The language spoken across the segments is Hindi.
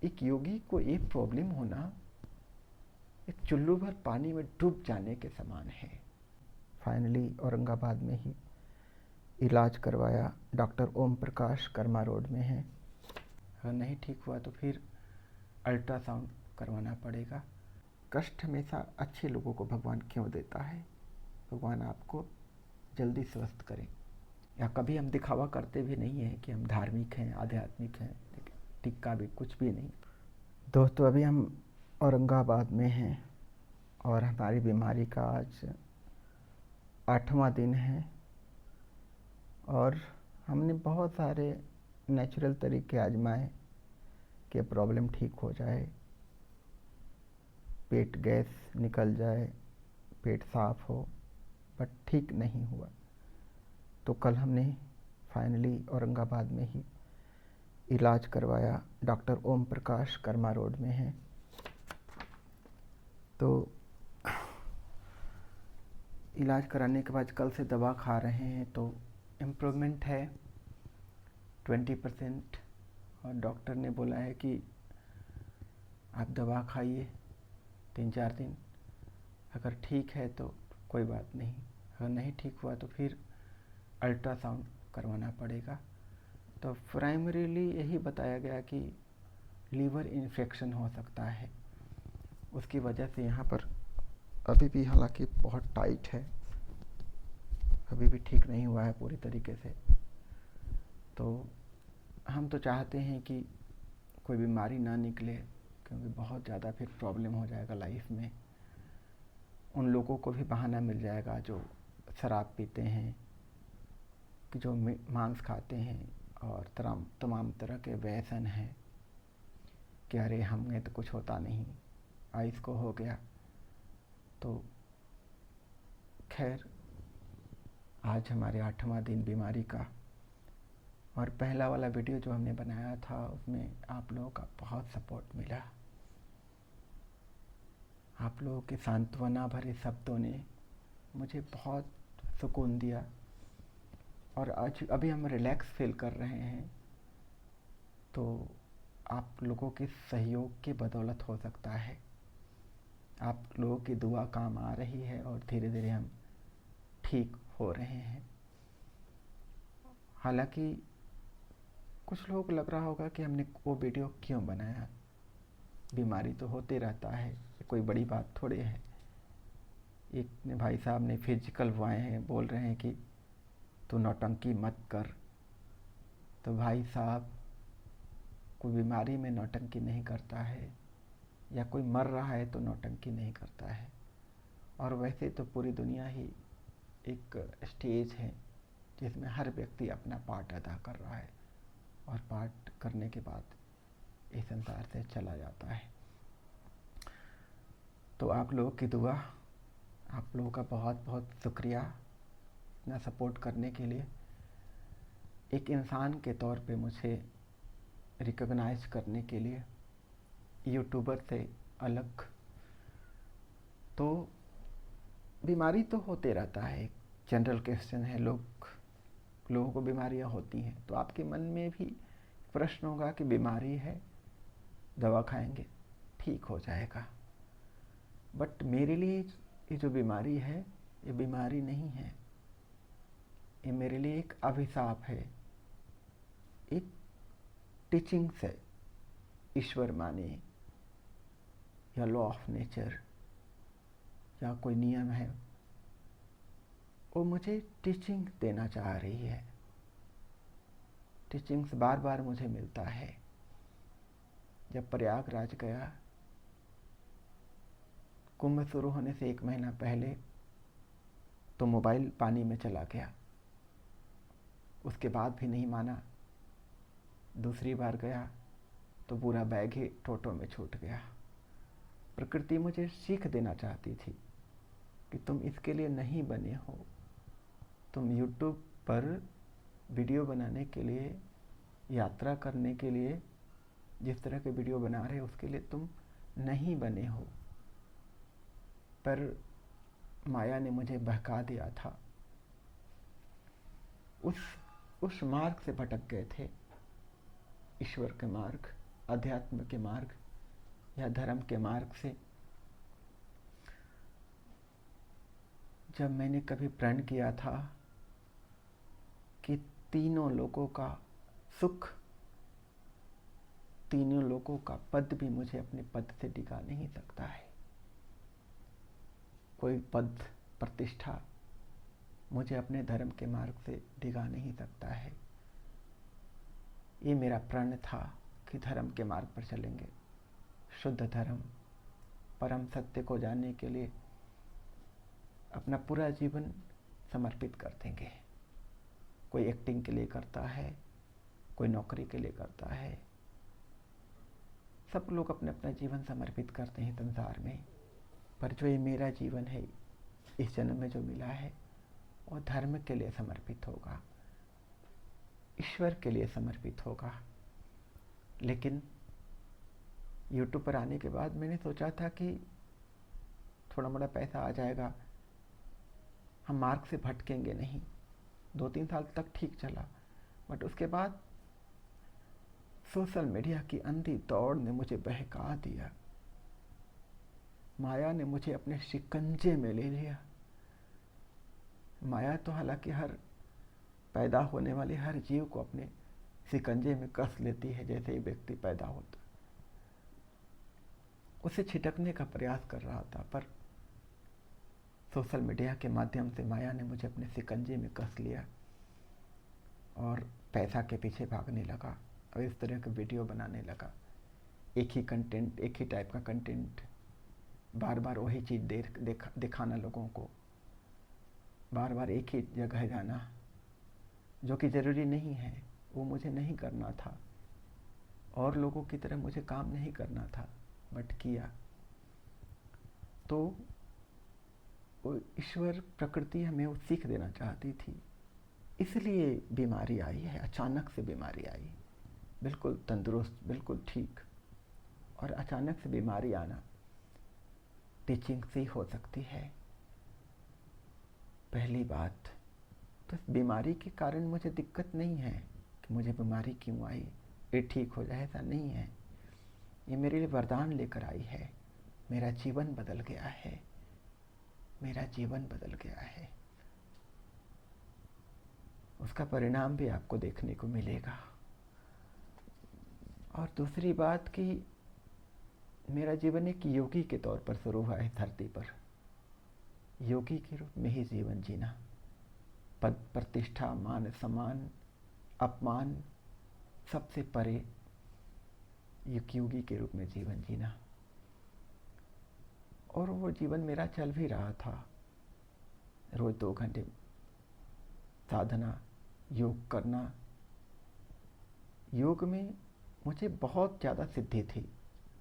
एक योगी को एक प्रॉब्लम होना एक चुल्लू भर पानी में डूब जाने के समान है। फाइनली औरंगाबाद में ही इलाज करवाया। डॉक्टर ओम प्रकाश कर्मा रोड में है। अगर नहीं ठीक हुआ तो फिर अल्ट्रासाउंड करवाना पड़ेगा। कष्ट हमेशा अच्छे लोगों को भगवान क्यों देता है? भगवान आपको जल्दी स्वस्थ करें। या कभी हम दिखावा करते भी नहीं हैं कि हम धार्मिक हैं, आध्यात्मिक हैं, टिक्का भी कुछ भी नहीं। दोस्तों, अभी हम औरंगाबाद में हैं और हमारी बीमारी का आज 8वां दिन है और हमने बहुत सारे नेचुरल तरीके आजमाए कि प्रॉब्लम ठीक हो जाए, पेट गैस निकल जाए, पेट साफ हो, बट ठीक नहीं हुआ। तो कल हमने फाइनली औरंगाबाद में ही इलाज करवाया। डॉक्टर ओम प्रकाश कर्मा रोड में है। तो इलाज कराने के बाद कल से दवा खा रहे हैं तो इम्प्रूवमेंट है 20%। और डॉक्टर ने बोला है कि आप दवा खाइए 3-4 दिन, अगर ठीक है तो कोई बात नहीं, अगर नहीं ठीक हुआ तो फिर अल्ट्रासाउंड करवाना पड़ेगा। तो प्राइमरीली यही बताया गया कि लीवर इन्फेक्शन हो सकता है, उसकी वजह से यहाँ पर अभी भी हालांकि बहुत टाइट है, अभी भी ठीक नहीं हुआ है पूरी तरीके से। तो हम तो चाहते हैं कि कोई बीमारी ना निकले, क्योंकि बहुत ज़्यादा फिर प्रॉब्लम हो जाएगा लाइफ में। उन लोगों को भी बहाना मिल जाएगा जो शराब पीते हैं, कि जो मांस खाते हैं और तमाम तरह के व्यसन हैं कि अरे हमें तो कुछ होता नहीं, आइस को हो गया। तो खैर, आज हमारे 8वां दिन बीमारी का, और पहला वाला वीडियो जो हमने बनाया था उसमें आप लोगों का बहुत सपोर्ट मिला। आप लोगों के सांत्वना भरे शब्दों ने मुझे बहुत सुकून दिया और आज अभी हम रिलैक्स फील कर रहे हैं। तो आप लोगों के सहयोग की बदौलत हो सकता है, आप लोगों की दुआ काम आ रही है और धीरे धीरे हम ठीक हो रहे हैं। हालांकि कुछ लोगों को लग रहा होगा कि हमने वो वीडियो क्यों बनाया, बीमारी तो होते रहता है, कोई बड़ी बात थोड़ी है। एक ने भाई साहब ने फिजिकल वाए हैं, बोल रहे हैं कि तू नौटंकी मत कर। तो भाई साहब, कोई बीमारी में नौटंकी नहीं करता है, या कोई मर रहा है तो नौटंकी नहीं करता है। और वैसे तो पूरी दुनिया ही एक स्टेज है जिसमें हर व्यक्ति अपना पार्ट अदा कर रहा है और पार्ट करने के बाद इस संसार से चला जाता है। तो आप लोगों की दुआ, आप लोगों का बहुत बहुत शुक्रिया इतना सपोर्ट करने के लिए। एक इंसान के तौर पे मुझे रिकॉग्नाइज करने के लिए, यूट्यूबर से अलग। तो बीमारी तो होते रहता है, जनरल क्वेश्चन है, लोगों को बीमारियां होती हैं। तो आपके मन में भी प्रश्न होगा कि बीमारी है, दवा खाएंगे ठीक हो जाएगा। बट मेरे लिए ये जो बीमारी है, ये बीमारी नहीं है, ये मेरे लिए एक अभिशाप है, एक टीचिंग्स है। ईश्वर माने या लॉ ऑफ नेचर या कोई नियम है, वो मुझे टीचिंग देना चाह रही है। टीचिंग्स बार बार मुझे मिलता है। जब प्रयागराज गया, कुंभ शुरू होने से 1 महीना पहले, तो मोबाइल पानी में चला गया, उसके बाद भी नहीं माना। दूसरी बार गया तो पूरा बैग ही टोटो में छूट गया। प्रकृति मुझे सीख देना चाहती थी कि तुम इसके लिए नहीं बने हो, तुम यूट्यूब पर वीडियो बनाने के लिए, यात्रा करने के लिए जिस तरह के वीडियो बना रहे हो उसके लिए तुम नहीं बने हो। पर माया ने मुझे बहका दिया था, उस मार्ग से भटक गए थे, ईश्वर के मार्ग। अध्यात्म के मार्ग या धर्म के मार्ग से जब मैंने कभी प्रण किया था कि तीनों लोगों का सुख, तीनों लोगों का पद भी मुझे अपने पद से डिगा नहीं सकता है, कोई पद प्रतिष्ठा मुझे अपने धर्म के मार्ग से डिगा नहीं सकता है। ये मेरा प्रण था कि धर्म के मार्ग पर चलेंगे, शुद्ध धर्म, परम सत्य को जानने के लिए अपना पूरा जीवन समर्पित कर देंगे। कोई एक्टिंग के लिए करता है, कोई नौकरी के लिए करता है, सब लोग अपने अपना जीवन समर्पित करते हैं संसार में, पर जो ये मेरा जीवन है इस जन्म में जो मिला है वो धर्म के लिए समर्पित होगा, ईश्वर के लिए समर्पित होगा। लेकिन यूट्यूब पर आने के बाद मैंने सोचा था कि थोड़ा मोड़ा पैसा आ जाएगा, हम मार्ग से भटकेंगे नहीं। 2-3 साल तक ठीक चला, बट उसके बाद सोशल मीडिया की अंधी दौड़ ने मुझे बहका दिया। माया ने मुझे अपने शिकंजे में ले लिया। माया तो हालांकि हर पैदा होने वाले हर जीव को अपने शिकंजे में कस लेती है, जैसे ही व्यक्ति पैदा होता उसे छिटकने का प्रयास कर रहा था, पर सोशल मीडिया के माध्यम से माया ने मुझे अपने शिकंजे में कस लिया और पैसा के पीछे भागने लगा और इस तरह के वीडियो बनाने लगा। एक ही कंटेंट, एक ही टाइप का कंटेंट, बार बार वही चीज़ दिखाना लोगों को, बार बार एक ही जगह जाना, जो कि ज़रूरी नहीं है, वो मुझे नहीं करना था और लोगों की तरह मुझे काम नहीं करना था, बट किया। तो वो ईश्वर, प्रकृति हमें वो सीख देना चाहती थी, इसलिए बीमारी आई है। अचानक से बीमारी आई, बिल्कुल तंदुरुस्त, बिल्कुल ठीक, और अचानक से बीमारी आना टीचिंग से हो सकती है। पहली बात तो इस बीमारी के कारण मुझे दिक्कत नहीं है कि मुझे बीमारी क्यों आई, ये ठीक हो जाए, ऐसा नहीं है। ये मेरे लिए वरदान लेकर आई है। मेरा जीवन बदल गया है, मेरा जीवन बदल गया है। उसका परिणाम भी आपको देखने को मिलेगा। और दूसरी बात कि मेरा जीवन एक योगी के तौर पर शुरू हुआ है धरती पर, योगी के रूप में ही जीवन जीना, पद प्रतिष्ठा, मान सम्मान, अपमान सबसे परे एक योगी के रूप में जीवन जीना। और वो जीवन मेरा चल भी रहा था। रोज 2 घंटे साधना, योग करना। योग में मुझे बहुत ज़्यादा सिद्धि थी,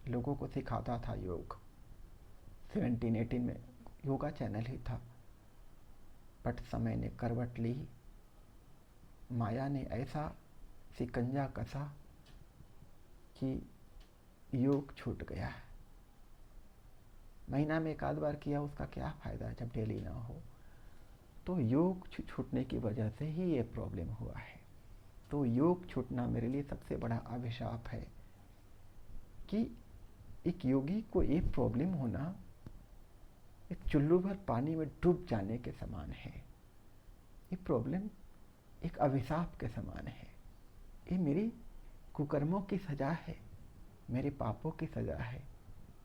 लोगों को सिखाता था योग। 17-18 में योगा चैनल ही था, बट समय ने करवट ली। माया ने ऐसा शिकंजा कसा कि योग छूट गया। महीना में 1 आध बार किया, उसका क्या फ़ायदा जब डेली ना हो। तो योग छूटने की वजह से ही ये प्रॉब्लम हुआ है। तो योग छूटना मेरे लिए सबसे बड़ा अभिशाप है कि एक योगी को एक प्रॉब्लम होना एक चुल्लू भर पानी में डूब जाने के समान है। ये प्रॉब्लम एक अभिशाप के समान है। ये मेरी कुकर्मों की सज़ा है, मेरे पापों की सज़ा है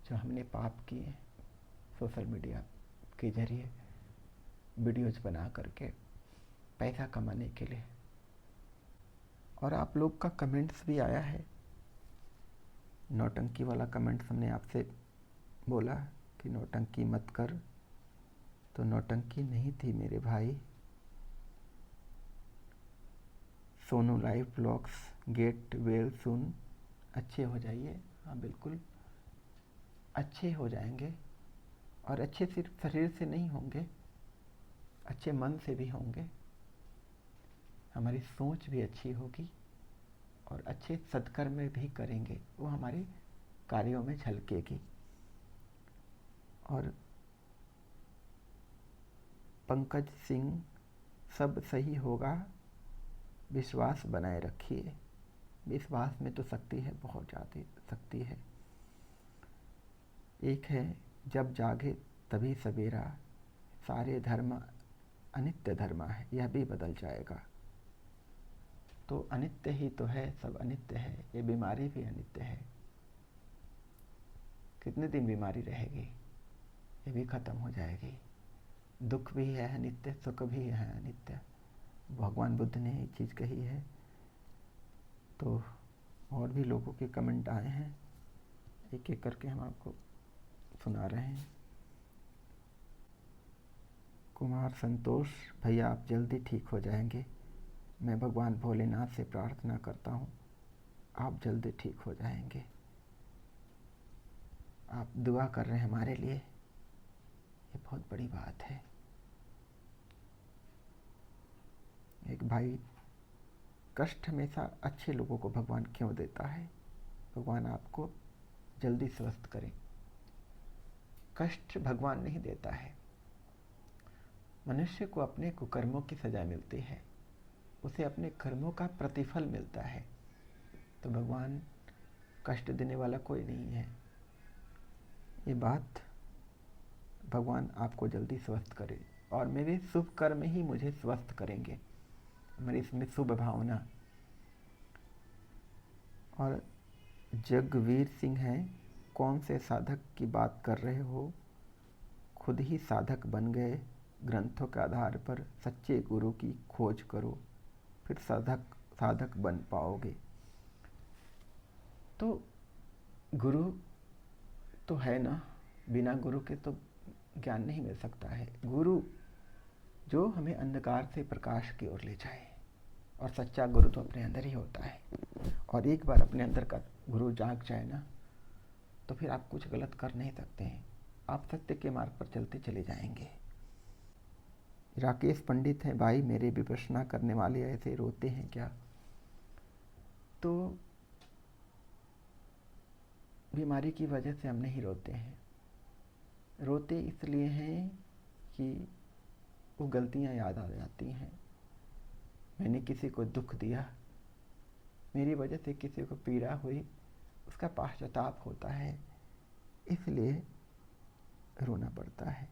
जो हमने पाप किए सोशल मीडिया के जरिए वीडियोज बना करके पैसा कमाने के लिए। और आप लोग का कमेंट्स भी आया है, नौटंकी वाला कमेंट्स हमने आपसे बोला कि नौटंकी मत कर, तो नौटंकी नहीं थी मेरे भाई। Sonu live blogs get well soon, अच्छे हो जाइए। हाँ बिल्कुल अच्छे हो जाएंगे, और अच्छे सिर्फ शरीर से नहीं होंगे, अच्छे मन से भी होंगे। हमारी सोच भी अच्छी होगी और अच्छे सत्कर्म भी करेंगे, वो हमारे कार्यों में झलकेगी। और पंकज सिंह, सब सही होगा, विश्वास बनाए रखिए। विश्वास में तो शक्ति है, बहुत ज़्यादा शक्ति है। एक है जब जागे तभी सवेरा, सारे धर्म अनित्य धर्म है, यह भी बदल जाएगा। तो अनित्य ही तो है, सब अनित्य है। ये बीमारी भी अनित्य है। कितने दिन बीमारी रहेगी, ये भी खत्म हो जाएगी। दुख भी है अनित्य, सुख भी है अनित्य। भगवान बुद्ध ने ये चीज़ कही है। तो और भी लोगों के कमेंट आए हैं, एक एक करके हम आपको सुना रहे हैं। कुमार संतोष भैया, आप जल्दी ठीक हो जाएंगे। मैं भगवान भोलेनाथ से प्रार्थना करता हूँ आप जल्दी ठीक हो जाएंगे। आप दुआ कर रहे हैं हमारे लिए, ये बहुत बड़ी बात है। एक भाई, कष्ट हमेशा अच्छे लोगों को भगवान क्यों देता है? भगवान आपको जल्दी स्वस्थ करें। कष्ट भगवान नहीं देता है, मनुष्य को अपने कुकर्मों की सजा मिलती है, उसे अपने कर्मों का प्रतिफल मिलता है। तो भगवान कष्ट देने वाला कोई नहीं है। ये बात, भगवान आपको जल्दी स्वस्थ करे और मेरे शुभ कर्म ही मुझे स्वस्थ करेंगे, मेरी इसमें शुभ भावना। और जगवीर सिंह हैं, कौन से साधक की बात कर रहे हो? खुद ही साधक बन गए, ग्रंथों के आधार पर सच्चे गुरु की खोज करो, फिर साधक बन पाओगे। तो गुरु तो है ना, बिना गुरु के तो ज्ञान नहीं मिल सकता है। गुरु जो हमें अंधकार से प्रकाश की ओर ले जाए, और सच्चा गुरु तो अपने अंदर ही होता है। और एक बार अपने अंदर का गुरु जाग जाए ना, तो फिर आप कुछ गलत कर नहीं सकते हैं, आप सत्य के मार्ग पर चलते चले जाएंगे। राकेश पंडित हैं, भाई मेरे विपश्यना करने वाले ऐसे रोते हैं क्या? तो बीमारी की वजह से हम नहीं रोते हैं, रोते इसलिए हैं कि वो गलतियां याद आ जाती हैं। मैंने किसी को दुख दिया, मेरी वजह से किसी को पीड़ा हुई, उसका पश्चाताप होता है, इसलिए रोना पड़ता है।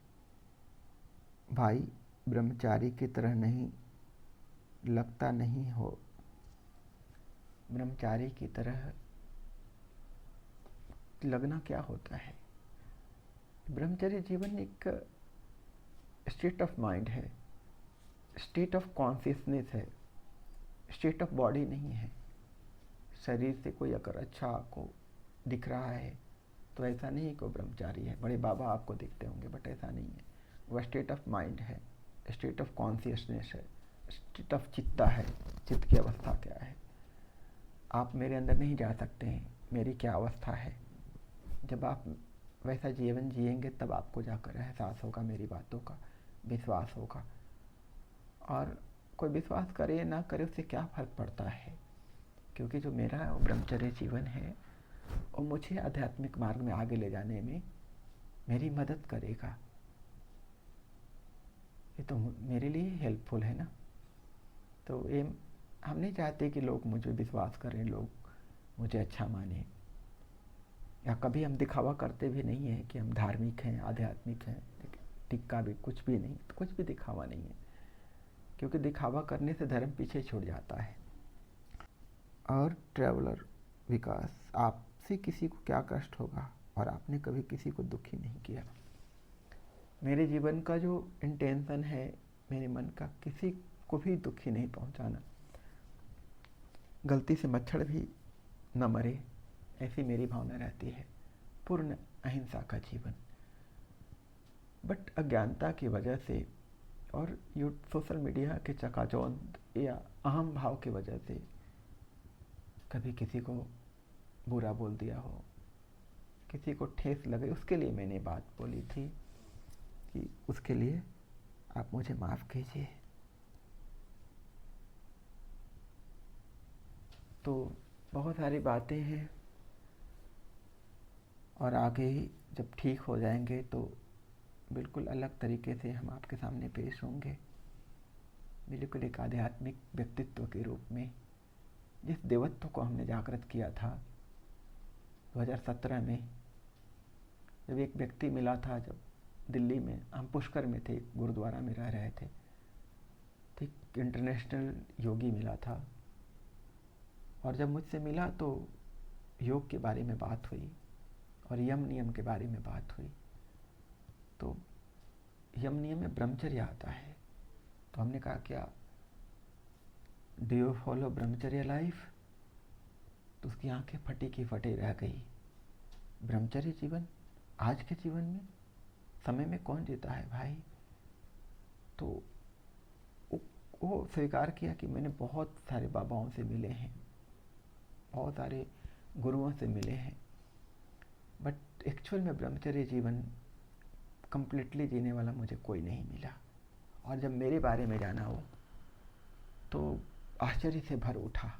भाई ब्रह्मचारी की तरह नहीं लगता, नहीं हो ब्रह्मचारी की तरह लगना क्या होता है? ब्रह्मचर्य जीवन एक स्टेट ऑफ माइंड है, स्टेट ऑफ कॉन्शियसनेस है, स्टेट ऑफ बॉडी नहीं है। शरीर से कोई अगर अच्छा आपको दिख रहा है तो ऐसा नहीं कि वो ब्रह्मचारी है। बड़े बाबा आपको दिखते होंगे, बट ऐसा नहीं है। वह स्टेट ऑफ माइंड है, स्टेट ऑफ कॉन्शियसनेस है, स्टेट ऑफ चित्ता है। चित्त की अवस्था क्या है? आप मेरे अंदर नहीं जा सकते हैं मेरी क्या अवस्था है। जब आप वैसा जीवन जिएंगे तब आपको जाकर एहसास होगा, मेरी बातों का विश्वास होगा। और कोई विश्वास करे ना करे उससे क्या फ़र्क पड़ता है, क्योंकि जो मेरा ब्रह्मचर्य जीवन है वो मुझे आध्यात्मिक मार्ग में आगे ले जाने में मेरी मदद करेगा। ये तो मेरे लिए हेल्पफुल है ना। तो ये हम नहीं चाहते कि लोग मुझे विश्वास करें, लोग मुझे अच्छा माने, या कभी हम दिखावा करते भी नहीं है कि हम धार्मिक हैं, आध्यात्मिक हैं। टिक्का भी कुछ भी नहीं, कुछ भी दिखावा नहीं है, क्योंकि दिखावा करने से धर्म पीछे छूट जाता है। और ट्रैवलर विकास, आपसे किसी को क्या कष्ट होगा और आपने कभी किसी को दुखी नहीं किया। मेरे जीवन का जो इंटेंशन है, मेरे मन का, किसी को भी दुखी नहीं पहुंचाना। गलती से मच्छर भी न मरे, ऐसी मेरी भावना रहती है। पूर्ण अहिंसा का जीवन। बट अज्ञानता की वजह से और सोशल मीडिया के चकाचौंध या अहम भाव की वजह से कभी किसी को बुरा बोल दिया हो, किसी को ठेस लगे, उसके लिए मैंने बात बोली थी कि उसके लिए आप मुझे माफ़ कीजिए। तो बहुत सारी बातें हैं, और आगे जब ठीक हो जाएंगे तो बिल्कुल अलग तरीके से हम आपके सामने पेश होंगे, बिल्कुल एक आध्यात्मिक व्यक्तित्व के रूप में। जिस देवत्व को हमने जागृत किया था 2017 में, जब एक व्यक्ति मिला था, जब दिल्ली में हम पुष्कर में थे, गुरुद्वारा में रह रहे थे, तो एक इंटरनेशनल योगी मिला था, और जब मुझसे मिला तो योग के बारे में बात हुई और यम नियम के बारे में बात हुई। तो यम नियम में ब्रह्मचर्य आता है, तो हमने कहा क्या डू यू फॉलो ब्रह्मचर्य लाइफ? तो उसकी आंखें फटी की फटी रह गई। ब्रह्मचर्य जीवन आज के जीवन में समय में कौन जीता है भाई? तो वो स्वीकार किया कि मैंने बहुत सारे बाबाओं से मिले हैं, बहुत सारे गुरुओं से मिले हैं, बट एक्चुअल में ब्रह्मचर्य जीवन कंप्लीटली जीने वाला मुझे कोई नहीं मिला। और जब मेरे बारे में जाना हो तो आश्चर्य से भर उठा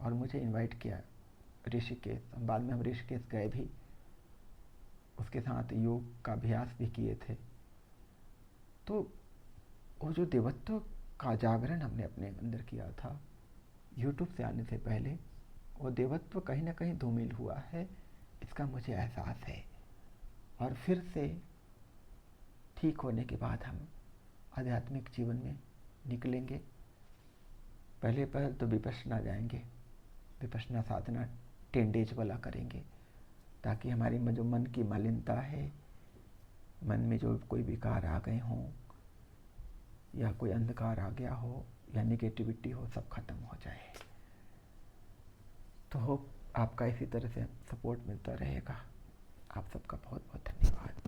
और मुझे इनवाइट किया ऋषिकेश। बाद में हम ऋषिकेश गए भी, उसके साथ योग का अभ्यास भी किए थे। तो वो जो देवत्व का जागरण हमने अपने अंदर किया था यूट्यूब से आने से पहले, वो देवत्व कहीं ना कहीं धूमिल हुआ है, इसका मुझे एहसास है। और फिर से ठीक होने के बाद हम आध्यात्मिक जीवन में निकलेंगे। पहले तो विपश्यना जाएंगे, विपश्यना साधना 10 डेज वाला करेंगे, ताकि हमारी जो मन की मलिनता है, मन में जो कोई विकार आ गए हों या कोई अंधकार आ गया हो या नेगेटिविटी हो, सब खत्म हो जाए। तो होप आपका इसी तरह से सपोर्ट मिलता रहेगा। आप सबका बहुत बहुत धन्यवाद।